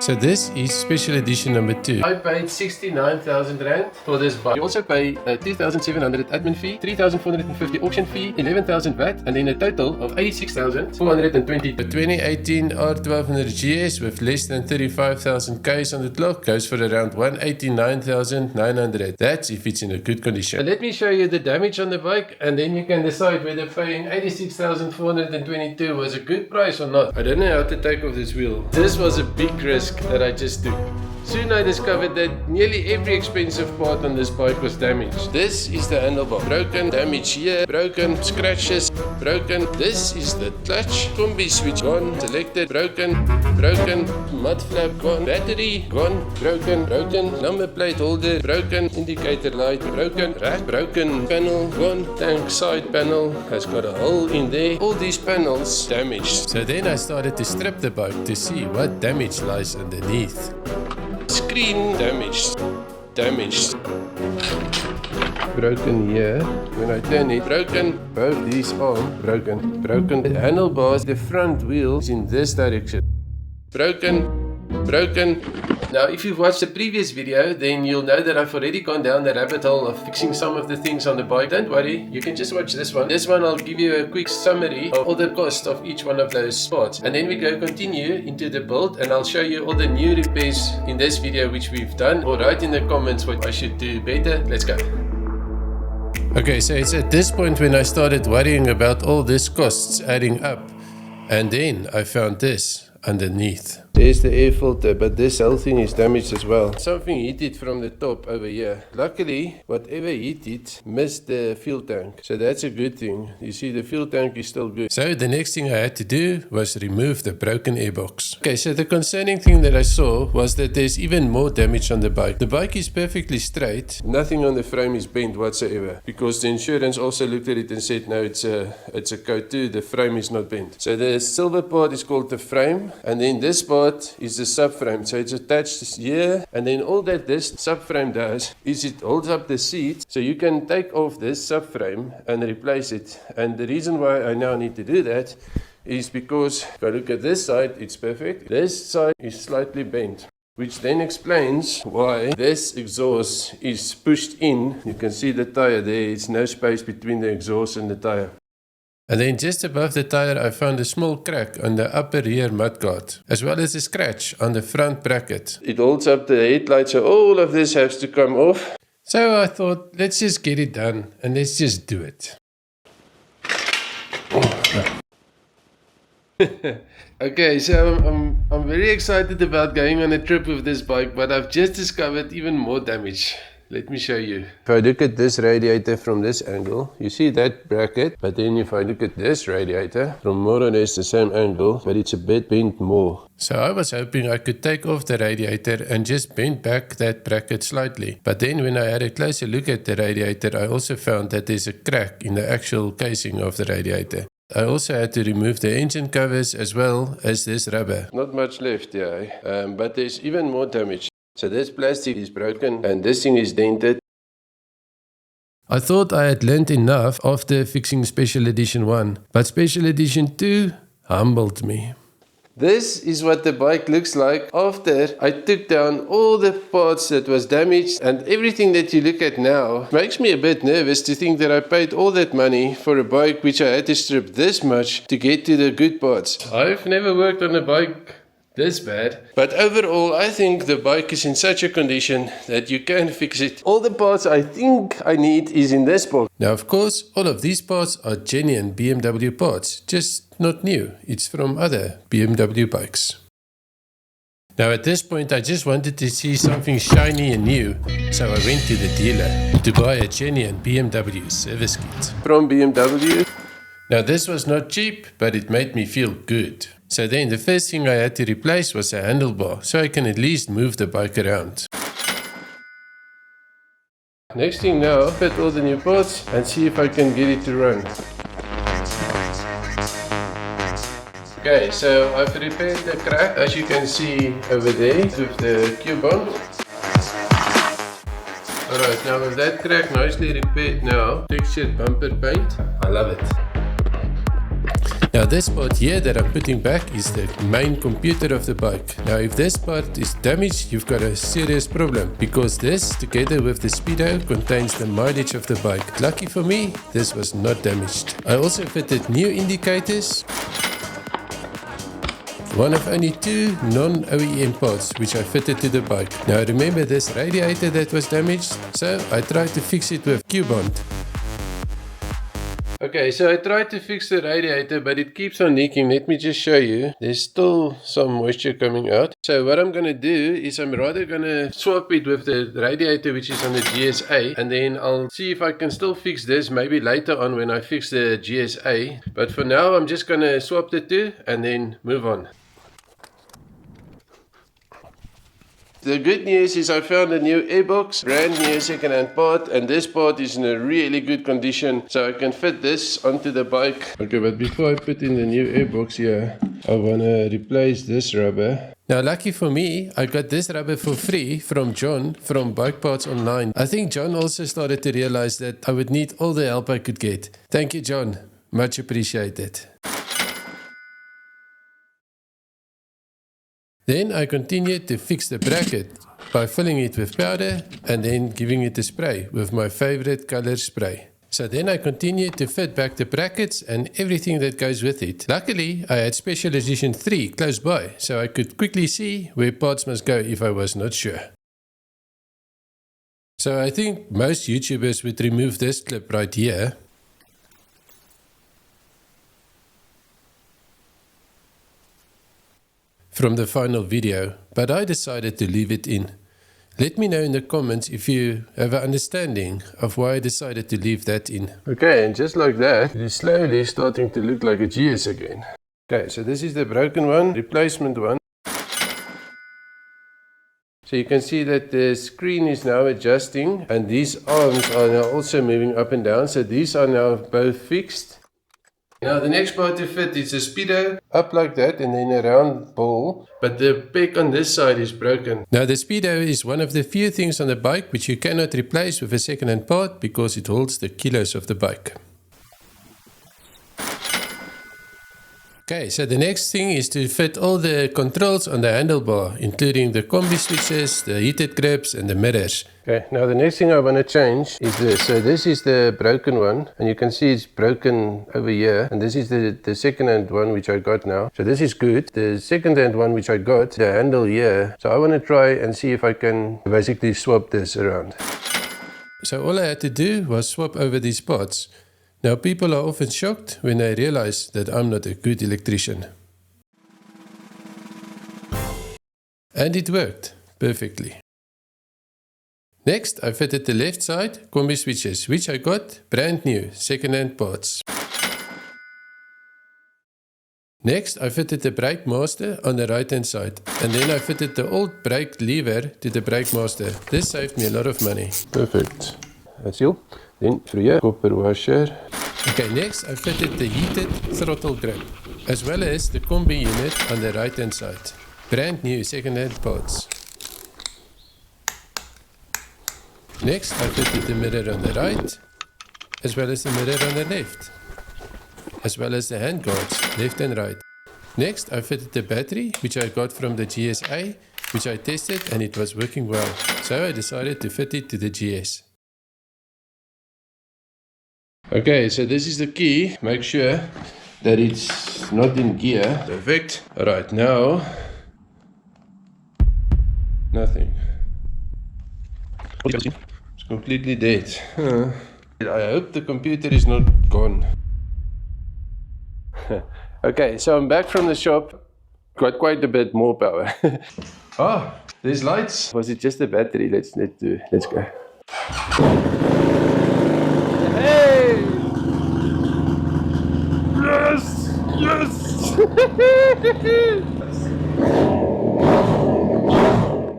So this is special edition number 2. I paid 69,000 rand for this bike. You also pay a 2,700 admin fee, 3,450 auction fee, 11,000 VAT, and then a total of 86,420. The 2018 R1200GS with less than 35,000 Ks on the clock goes for around 189,900. That's if it's in a good condition. Let me show you the damage on the bike, and then you can decide whether paying 86,422 was a good price or not. I don't know how to take off this wheel. This was a big risk that I just took. Soon I discovered that nearly every expensive part on this bike was damaged. This is the handlebar, broken, damage here, broken, scratches, broken. This is the clutch, Combi switch gone, selected, broken, mud flap gone, battery gone, broken, number plate holder, broken, indicator light, broken, rack, broken, panel gone, tank side panel has got a hole in there. All these panels damaged. So then I started to strip the bike to see what damage lies underneath. Screen damaged, broken here. When I turn it, broken. Both these arms broken. The handlebars, the front wheel is in this direction. Broken. Now if you've watched the previous video, then you'll know that I've already gone down the rabbit hole of fixing some of the things on the bike. Don't worry, you can just watch this one. This one I'll give you a quick summary of all the cost of each one of those parts. And then we continue into the build, and I'll show you all the new repairs in this video which we've done. Or write in the comments what I should do better. Let's go. Okay, so it's at this point when I started worrying about all these costs adding up. And then I found this underneath. There's the air filter, but this whole thing is damaged as well. Something hit it from the top over here. Luckily, whatever hit it missed the fuel tank. So that's a good thing. You see, the fuel tank is still good. So the next thing I had to do was remove the broken airbox. Okay, so the concerning thing that I saw was that there's even more damage on the bike. The bike is perfectly straight. Nothing on the frame is bent whatsoever. Because the insurance also looked at it and said, no, it's a code 2, the frame is not bent. So the silver part is called the frame, and then this part is the subframe. So it's attached here, and then all that this subframe does is it holds up the seat, so you can take off this subframe and replace it. And the reason why I now need to do that is because if I look at this side, it's perfect. This side is slightly bent, which then explains why this exhaust is pushed in. You can see the tire there, it's no space between the exhaust and the tire. And then just above the tire I found a small crack on the upper rear mudguard, as well as a scratch on the front bracket. It holds up the headlight, so all of this has to come off. So I thought, let's just get it done and let's just do it. Okay, so I'm very excited about going on a trip with this bike, but I've just discovered even more damage. Let me show you. If I look at this radiator from this angle, you see that bracket, but then if I look at this radiator from more or less the same angle, but it's a bit bent more. So I was hoping I could take off the radiator and just bend back that bracket slightly. But then when I had a closer look at the radiator, I also found that there's a crack in the actual casing of the radiator. I also had to remove the engine covers as well as this rubber. Not much left, yeah, but there's even more damage. So this plastic is broken and this thing is dented. I thought I had learned enough after fixing Special Edition 1, but Special Edition 2 humbled me. This is what the bike looks like after I took down all the parts that was damaged, and everything that you look at now makes me a bit nervous to think that I paid all that money for a bike which I had to strip this much to get to the good parts. I've never worked on a bike this bad, but overall I think the bike is in such a condition that you can fix it. All the parts I think I need is in this box. Now of course all of these parts are genuine BMW parts, just not new. It's from other BMW bikes. Now at this point I just wanted to see something shiny and new, so I went to the dealer to buy a genuine BMW service kit from BMW. Now this was not cheap, but it made me feel good. So then the first thing I had to replace was a handlebar, so I can at least move the bike around. Next thing now, fit all the new parts and see if I can get it to run. Okay, so I've repaired the crack, as you can see over there, with the Q-bond. Alright, now with that crack nicely repaired now, textured bumper paint, I love it. Now this part here that I'm putting back is the main computer of the bike. Now if this part is damaged, you've got a serious problem, because this together with the speedo contains the mileage of the bike. Lucky for me, this was not damaged. I also fitted new indicators, one of only 2 non-OEM parts which I fitted to the bike. Now remember this radiator that was damaged, so I tried to fix it with Q-bond. Okay, so I tried to fix the radiator, but it keeps on leaking. Let me just show you. There's still some moisture coming out. So what I'm going to do is I'm rather going to swap it with the radiator which is on the GSA, and then I'll see if I can still fix this maybe later on when I fix the GSA. But for now I'm just going to swap the two and then move on. The good news is I found a new Airbox, brand new second-hand part, and this part is in a really good condition, so I can fit this onto the bike. Okay, but before I put in the new Airbox here, I want to replace this rubber. Now lucky for me, I got this rubber for free from John from Bike Parts Online. I think John also started to realize that I would need all the help I could get. Thank you, John. Much appreciated. Then I continued to fix the bracket by filling it with powder and then giving it a spray with my favorite color spray. So then I continued to fit back the brackets and everything that goes with it. Luckily, I had Special Edition 3 close by, so I could quickly see where parts must go if I was not sure. So I think most YouTubers would remove this clip right here. From the final video, but I decided to leave it in. Let me know in the comments if you have an understanding of why I decided to leave that in. Okay, and just like that, it is slowly starting to look like a GS again. Okay, so this is the broken one, replacement one. So you can see that the screen is now adjusting, and these arms are now also moving up and down, so these are now both fixed. Now the next part to fit is a speedo, up like that and then a round ball, but the peg on this side is broken. Now the speedo is one of the few things on the bike which you cannot replace with a second-hand part because it holds the kilos of the bike. Okay, so the next thing is to fit all the controls on the handlebar, including the Combi switches, the heated grips and the mirrors. Okay, now the next thing I want to change is this. So this is the broken one, and you can see it's broken over here. And this is the second-hand one which I got now. So this is good. The second-hand one which I got, the handle here. So I want to try and see if I can basically swap this around. So all I had to do was swap over these parts. Now people are often shocked when they realize that I'm not a good electrician. And it worked perfectly. Next I fitted the left side Combi switches, which I got brand new second-hand parts. Next I fitted the brake master on the right hand side, and then I fitted the old brake lever to the brake master. This saved me a lot of money. Perfect. That's you. Then through copper washer. Okay, next I fitted the heated throttle grip, as well as the Combi unit on the right hand side. Brand new second-hand parts. Next I fitted the mirror on the right, as well as the mirror on the left, as well as the hand guards left and right. Next I fitted the battery, which I got from the GSA, which I tested and it was working well, so I decided to fit it to the GS. Okay, so this is the key. Make sure that it's not in gear. Perfect. Alright, now nothing. It's completely dead. I hope the computer is not gone. Okay, so I'm back from the shop. Got quite a bit more power. Oh, there's lights. Was it just the battery? Let's go. Hey! Yes! Yes!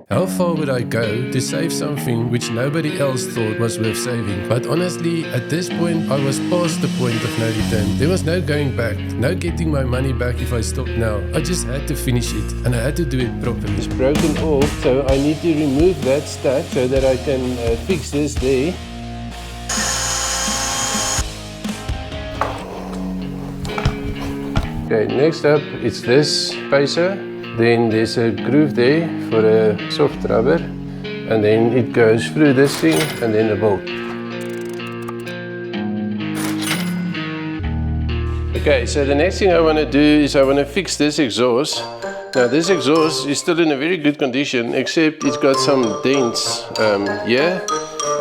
How far would I go to save something which nobody else thought was worth saving? But honestly, at this point, I was past the point of no return. There was no going back, no getting my money back if I stopped now. I just had to finish it, and I had to do it properly. It's broken off, so I need to remove that stud so that I can fix this there. Okay, next up it's this spacer. Then there's a groove there for a soft rubber, and then it goes through this thing and then a bolt. Okay, so the next thing I want to do is I want to fix this exhaust. Now this exhaust is still in a very good condition, except it's got some dents here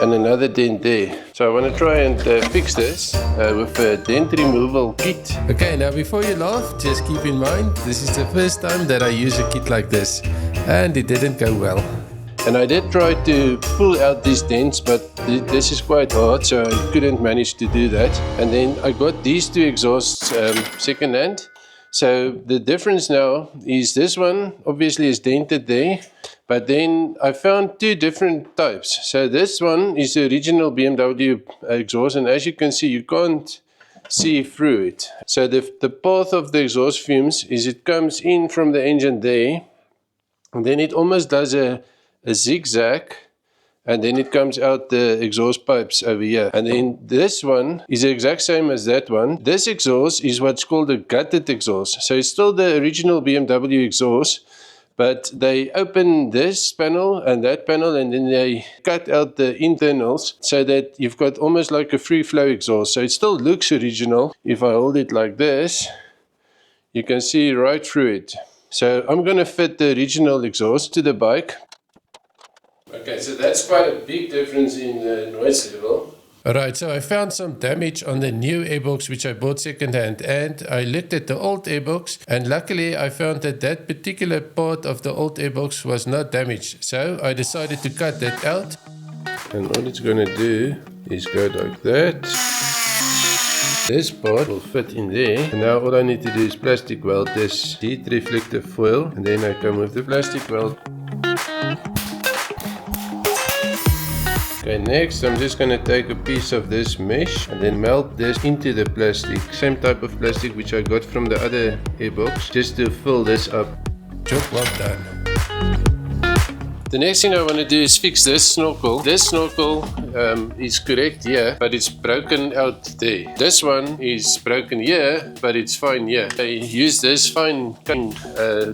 and another dent there. So I want to try and fix this with a dent removal kit. Okay, now before you laugh, just keep in mind this is the first time that I use a kit like this, and it didn't go well. And I did try to pull out these dents, but this is quite hard, so I couldn't manage to do that. And then I got these two exhausts second hand. So the difference now is this one obviously is dented there, but then I found two different types. So this one is the original BMW exhaust, and as you can see, you can't see through it. So the path of the exhaust fumes is it comes in from the engine there, and then it almost does a zigzag, and then it comes out the exhaust pipes over here. And then this one is the exact same as that one. This exhaust is what's called a gutted exhaust. So it's still the original BMW exhaust, but they open this panel and that panel, and then they cut out the internals so that you've got almost like a free flow exhaust. So it still looks original. If I hold it like this, you can see right through it. So I'm going to fit the original exhaust to the bike. Okay, so that's quite a big difference in the noise level. Alright, so I found some damage on the new Airbox which I bought second hand, and I looked at the old Airbox, and luckily I found that that particular part of the old Airbox was not damaged. So I decided to cut that out. And all it's going to do is go like that. This part will fit in there. And now all I need to do is plastic weld this heat reflective foil, and then I come with the plastic weld. Okay, next I'm just going to take a piece of this mesh and then melt this into the plastic. Same type of plastic which I got from the other Airbox, just to fill this up. Job well done. The next thing I want to do is fix this snorkel. This snorkel is correct here, but it's broken out there. This one is broken here, but it's fine here. I use this fine cutting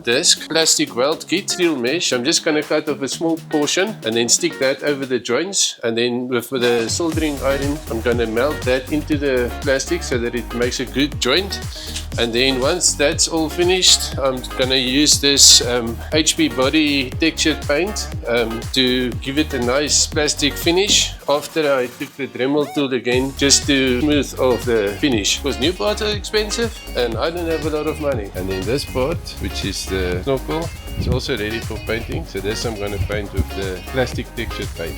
disc, plastic weld kit, steel mesh. I'm just going to cut off a small portion and then stick that over the joints. And then with the soldering iron, I'm going to melt that into the plastic so that it makes a good joint. And then once that's all finished, I'm going to use this HP body textured paint to give it a nice plastic finish. After I took the Dremel tool again just to smooth off the finish, because new parts are expensive and I don't have a lot of money. And then this part, which is the snorkel, it's also ready for painting. So this I'm going to paint with the plastic textured paint.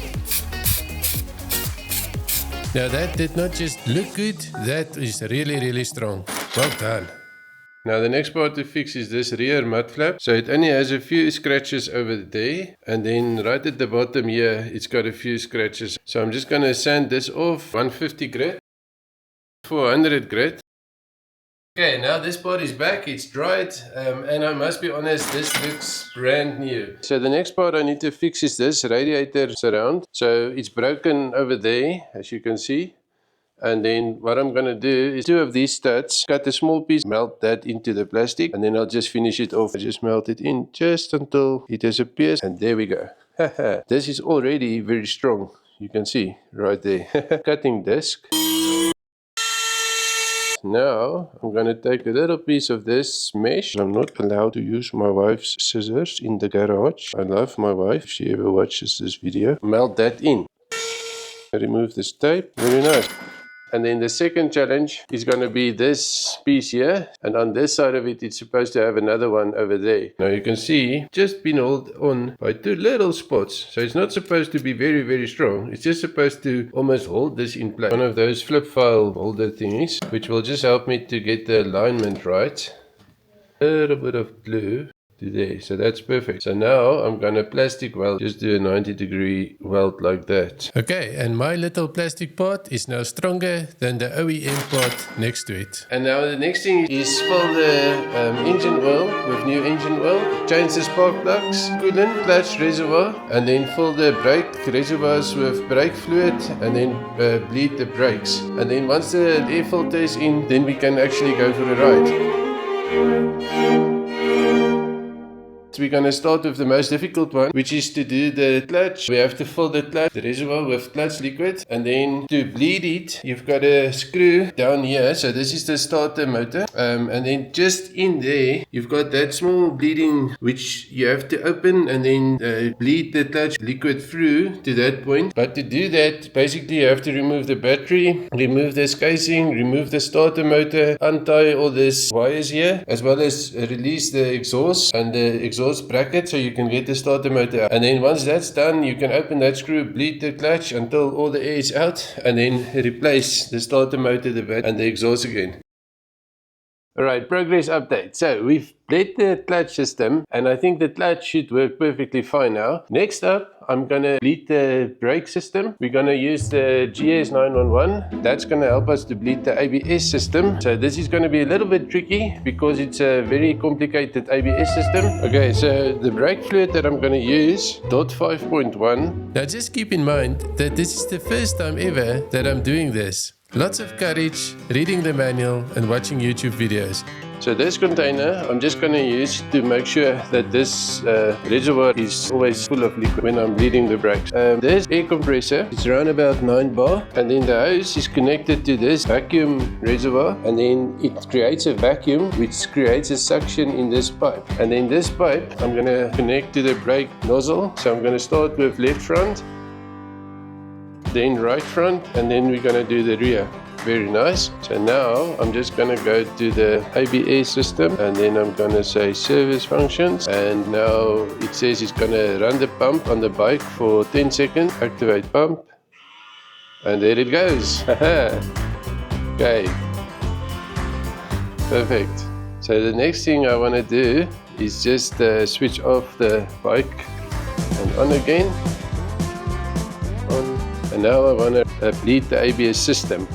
Now that did not just look good, that is really strong. Well done. Now the next part to fix is this rear mud flap. So it only has a few scratches over there, and then right at the bottom here it's got a few scratches. So I'm just going to sand this off, 150 grit, 400 grit. Okay, now this part is back, it's dried, and I must be honest, this looks brand new. So the next part I need to fix is this radiator surround. So it's broken over there, as you can see. And then what I'm going to do is two of these studs, cut a small piece, melt that into the plastic, and then I'll just finish it off. I just melt it in just until it disappears, and there we go. This is already very strong. You can see right there. Cutting disc. Now I'm going to take a little piece of this mesh. I'm not allowed to use my wife's scissors in the garage. I love my wife, if she ever watches this video. Melt that in. Remove this tape. Very nice. And then the second challenge is going to be this piece here, and on this side of it it's supposed to have another one over there. Now you can see just been held on by two little spots, so it's not supposed to be very strong. It's just supposed to almost hold this in place. One of those flip file holder thingies, which will just help me to get the alignment right. A little bit of glue to there, so that's perfect. So now I'm gonna plastic weld, just do a 90-degree weld like that. Okay, and my little plastic part is now stronger than the OEM part next to it. And now the next thing is fill the engine oil with new engine oil, change the spark plugs, coolant, clutch reservoir, and then fill the brake reservoirs with brake fluid, and then bleed the brakes. And then once the air filter is in, then we can actually go for a ride. We're going to start with the most difficult one, which is to do the clutch. We have to fill the clutch, the reservoir, with clutch liquid, and then to bleed it, you've got a screw down here. So this is the starter motor, and then just in there, you've got that small bleeding which you have to open and then bleed the clutch liquid through to that point. But to do that, basically you have to remove the battery, remove this casing, remove the starter motor, untie all these wires here, as well as release the exhaust and the exhaust bracket so you can get the starter motor out. And then once that's done, you can open that screw, bleed the clutch until all the air is out, and then replace the starter motor, the battery, and the exhaust again. Alright, progress update. So we've bled the clutch system, and I think the clutch should work perfectly fine now. Next up, I'm going to bleed the brake system. We're going to use the GS 911. That's going to help us to bleed the ABS system. So this is going to be a little bit tricky because it's a very complicated ABS system. Okay, so the brake fluid that I'm going to use, dot 5.1. Now just keep in mind that this is the first time ever that I'm doing this. Lots of courage, reading the manual and watching YouTube videos. So this container I'm just going to use to make sure that this reservoir is always full of liquid when I'm bleeding the brakes. This air compressor, it's around about 9 bar, and then the hose is connected to this vacuum reservoir, and then it creates a vacuum which creates a suction in this pipe. And then this pipe I'm going to connect to the brake nozzle. So I'm going to start with left front, then right front, and then we're going to do the rear. Very nice. So now I'm just going to go to the ABS system, and then I'm going to say service functions, and now it says it's going to run the pump on the bike for 10 seconds. Activate pump, and there it goes. Okay, perfect. So the next thing I want to do is just switch off the bike and on again. And now I want to bleed the ABS system.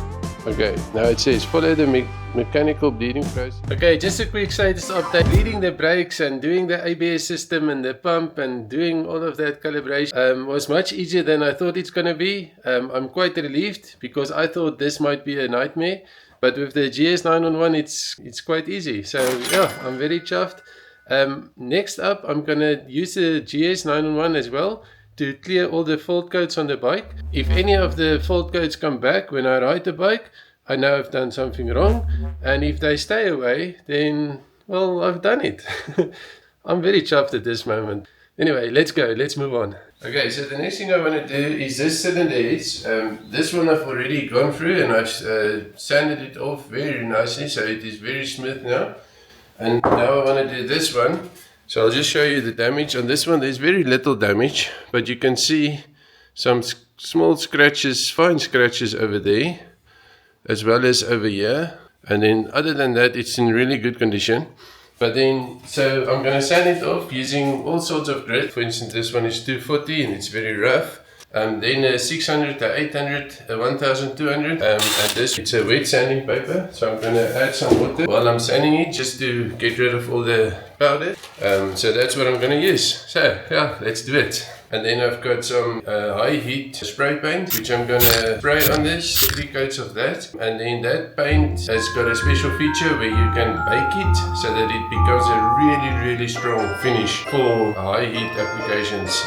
Okay, now it says follow the mechanical bleeding process. Okay, just a quick status update. Bleeding the brakes and doing the ABS system and the pump and doing all of that calibration was much easier than I thought it's going to be. I'm quite relieved because I thought this might be a nightmare. But with the GS 911, it's quite easy. So yeah, I'm very chuffed. Next up, I'm going to use the GS 911 as well to clear all the fault codes on the bike. If any of the fault codes come back when I ride the bike, I know I've done something wrong. And if they stay away, then, well, I've done it. I'm very chuffed at this moment. Anyway, let's go, let's move on. Okay, so the next thing I want to do is this cylinder heads. This one I've already gone through, and I've sanded it off very nicely, so it is very smooth now. And now I want to do this one. So I'll just show you the damage. On this one there's very little damage, but you can see some small scratches, fine scratches over there, as well as over here. And then other than that, it's in really good condition. But then, so I'm going to sand it off using all sorts of grit. For instance, this one is 240 and it's very rough. Then 600 to 800, 1200, and this, it's a wet sanding paper. So I'm going to add some water while I'm sanding it just to get rid of all the powder. So that's what I'm going to use. So yeah, let's do it. And then I've got some high heat spray paint, which I'm going to spray on this, 3 coats of that. And then that paint has got a special feature where you can bake it so that it becomes a really strong finish for high heat applications.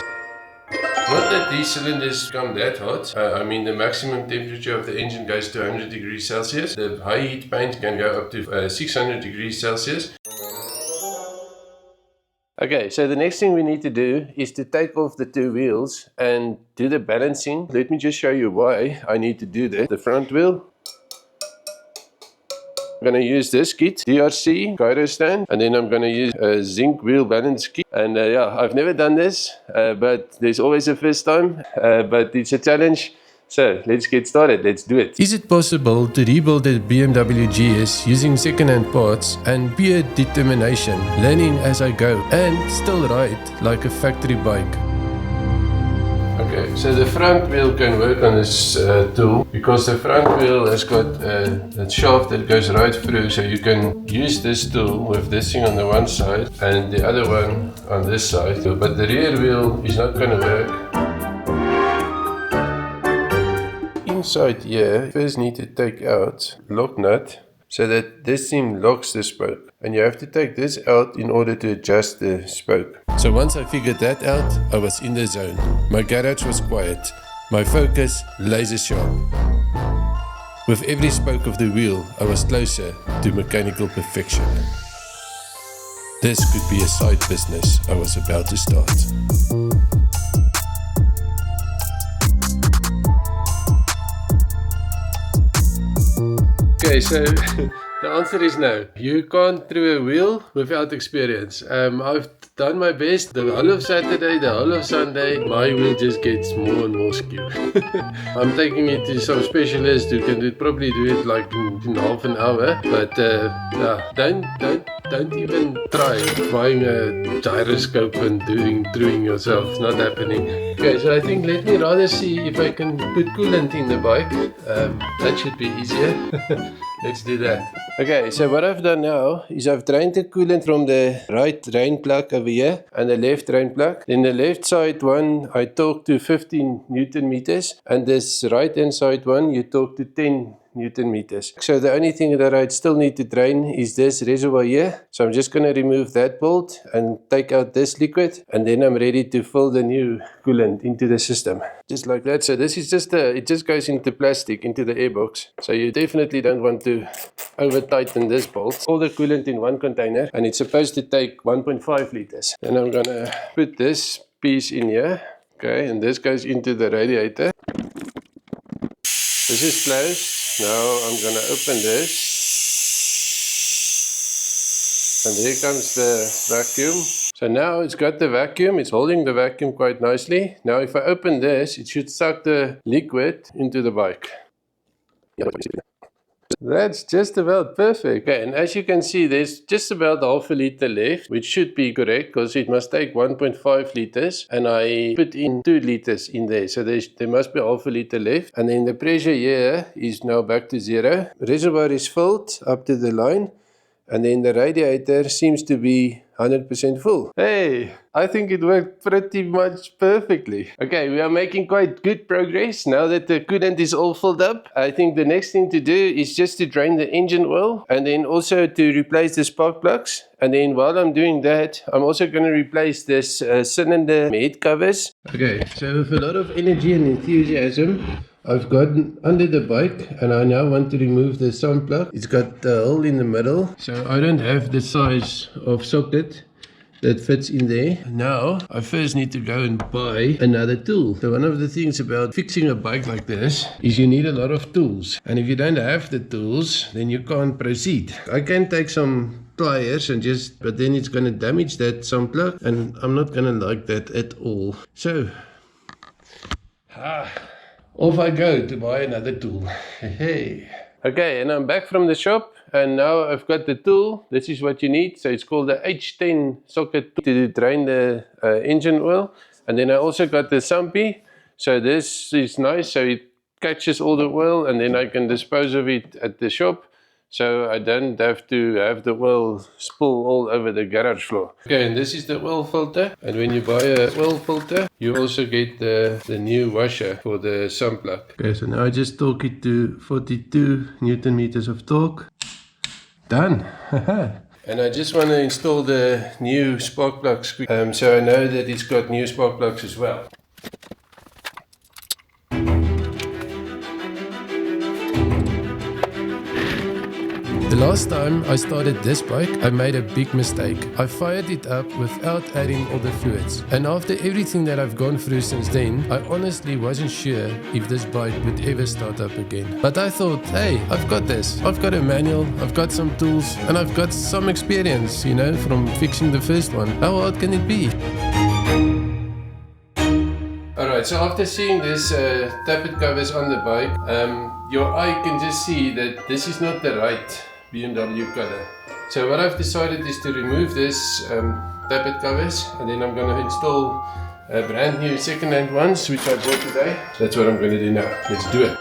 Not that these cylinders come that hot. I mean, the maximum temperature of the engine goes to 100 degrees Celsius. The high heat paint can go up to 600 degrees Celsius. Okay, so the next thing we need to do is to take off the 2 wheels and do the balancing. Let me just show you why I need to do that. The front wheel, I'm going to use this kit, DRC gyro stand, and then I'm going to use a zinc wheel balance kit. And yeah, I've never done this, but there's always a first time, but it's a challenge. So let's get started, let's do it. Is it possible to rebuild a BMW GS using second-hand parts and pure determination, learning as I go, and still ride like a factory bike? Okay, so the front wheel can work on this tool because the front wheel has got a shaft that goes right through, so you can use this tool with this thing on the one side and the other one on this side. But the rear wheel is not going to work. Inside here, first need to take out lock nut. so that this thing locks the spoke, and you have to take this out in order to adjust the spoke. So once I figured that out, I was in the zone. My garage was quiet, my focus laser sharp. With every spoke of the wheel, I was closer to mechanical perfection. This could be a side business I was about to start. Okay, so the answer is no. You can't throw a wheel without experience. I've done my best the whole of Saturday, the whole of Sunday. My wheel just gets more and more skew. I'm taking it to some specialist who can probably do it like in half an hour. But don't even try buying a gyroscope and throwing yourself. It's not happening. Okay, so I think let me rather see if I can put coolant in the bike. That should be easier. Let's do that. Okay, so what I've done now is I've drained the coolant from the right drain plug over here and the left drain plug. Then the left side one I torque to 15 Newton meters, and this right hand side one you torque to 10 Newton meters. So the only thing that I still need to drain is this reservoir here. So I'm just going to remove that bolt and take out this liquid, and then I'm ready to fill the new coolant into the system. Just like that. So this is just it just goes into plastic, into the airbox. So you definitely don't want to over tighten this bolt. All the coolant in one container, and it's supposed to take 1.5 liters. Then I'm going to put this piece in here. Okay, and this goes into the radiator. This is closed. Now I'm going to open this, and here comes the vacuum. So now it's got the vacuum, it's holding the vacuum quite nicely. Now if I open this, it should suck the liquid into the bike. That's just about perfect. Okay, and as you can see, there's just about half a liter left, which should be correct because it must take 1.5 liters, and I put in 2 liters in there, so there must be half a liter left. And then the pressure here is now back to 0. Reservoir is filled up to the line, and then the radiator seems to be 100% full. Hey, I think it worked pretty much perfectly. Okay, we are making quite good progress now that the coolant is all filled up. I think the next thing to do is just to drain the engine oil, and then also to replace the spark plugs. And then while I'm doing that, I'm also going to replace this cylinder head covers. Okay, so with a lot of energy and enthusiasm, I've gotten under the bike, and I now want to remove the sun plug. It's got a hole in the middle, so I don't have the size of socket that fits in there. Now I first need to go and buy another tool. So one of the things about fixing a bike like this is you need a lot of tools, and if you don't have the tools, then you can't proceed. I can take some pliers and but then it's going to damage that sun plug, and I'm not going to like that at all. So off I go to buy another tool. Hey. Okay, and I'm back from the shop, and now I've got the tool. This is what you need. So it's called the H10 socket to drain the engine oil. And then I also got the Sumpy. So this is nice. So it catches all the oil, and then I can dispose of it at the shop. So I don't have to have the oil spill all over the garage floor. Okay, and this is the oil filter. And when you buy a oil filter, you also get the new washer for the sun plug. Okay, so now I just torque it to 42 Newton meters of torque. Done. And I just want to install the new spark plugs. So I know that it's got new spark plugs as well. The last time I started this bike, I made a big mistake. I fired it up without adding all the fluids. And after everything that I've gone through since then, I honestly wasn't sure if this bike would ever start up again. But I thought, hey, I've got this. I've got a manual, I've got some tools, and I've got some experience, you know, from fixing the first one. How hard can it be? Alright, so after seeing this tappet covers on the bike, your eye can just see that this is not the right BMW color. So what I've decided is to remove this tappet covers, and then I'm going to install brand new second-hand ones which I bought today. So that's what I'm going to do now. Let's do it.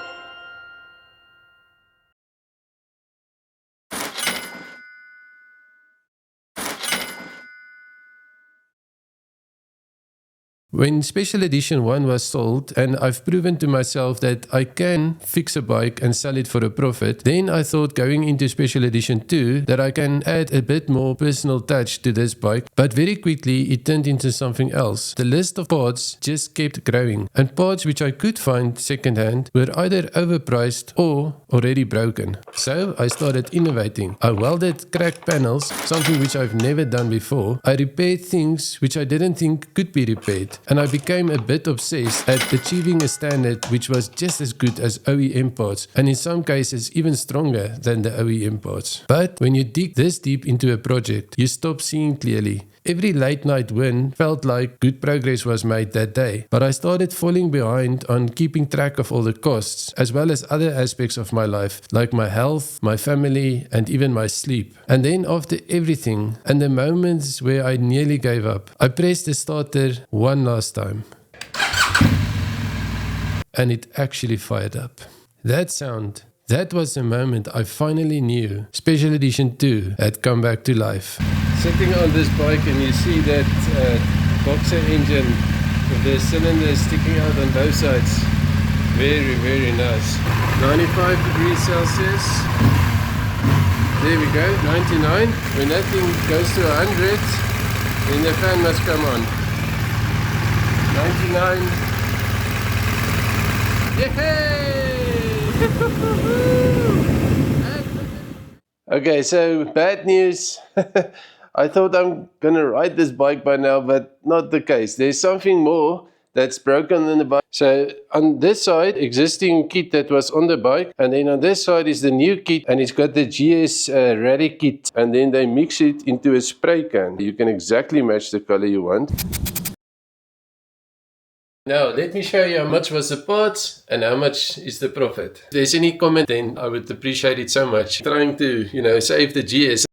When Special Edition 1 was sold and I've proven to myself that I can fix a bike and sell it for a profit, then I thought going into Special Edition 2 that I can add a bit more personal touch to this bike, but very quickly it turned into something else. The list of parts just kept growing, and parts which I could find secondhand were either overpriced or already broken. So I started innovating. I welded cracked panels, something which I've never done before. I repaired things which I didn't think could be repaired. And I became a bit obsessed at achieving a standard which was just as good as OEM parts, and in some cases even stronger than the OEM parts. But when you dig this deep into a project, you stop seeing clearly. Every late night win felt like good progress was made that day, but I started falling behind on keeping track of all the costs, as well as other aspects of my life, like my health, my family, and even my sleep. And then after everything, and the moments where I nearly gave up, I pressed the starter one last time. And it actually fired up. That sound, that was the moment I finally knew Special Edition 2 had come back to life. Sitting on this bike and you see that boxer engine with the cylinders sticking out on both sides. Very, very nice. 95 degrees Celsius. There we go, 99. When that thing goes to 100, then the fan must come on. 99. Yay! Okay, so bad news. I thought I'm gonna ride this bike by now, but not the case. There's something more that's broken in the bike. So on this side, existing kit that was on the bike, and then on this side is the new kit, and it's got the GS Radiator kit, and then they mix it into a spray can. You can exactly match the color you want. Now, let me show you how much was the parts and how much is the profit. If there's any comment, then I would appreciate it so much. Trying to, save the GS.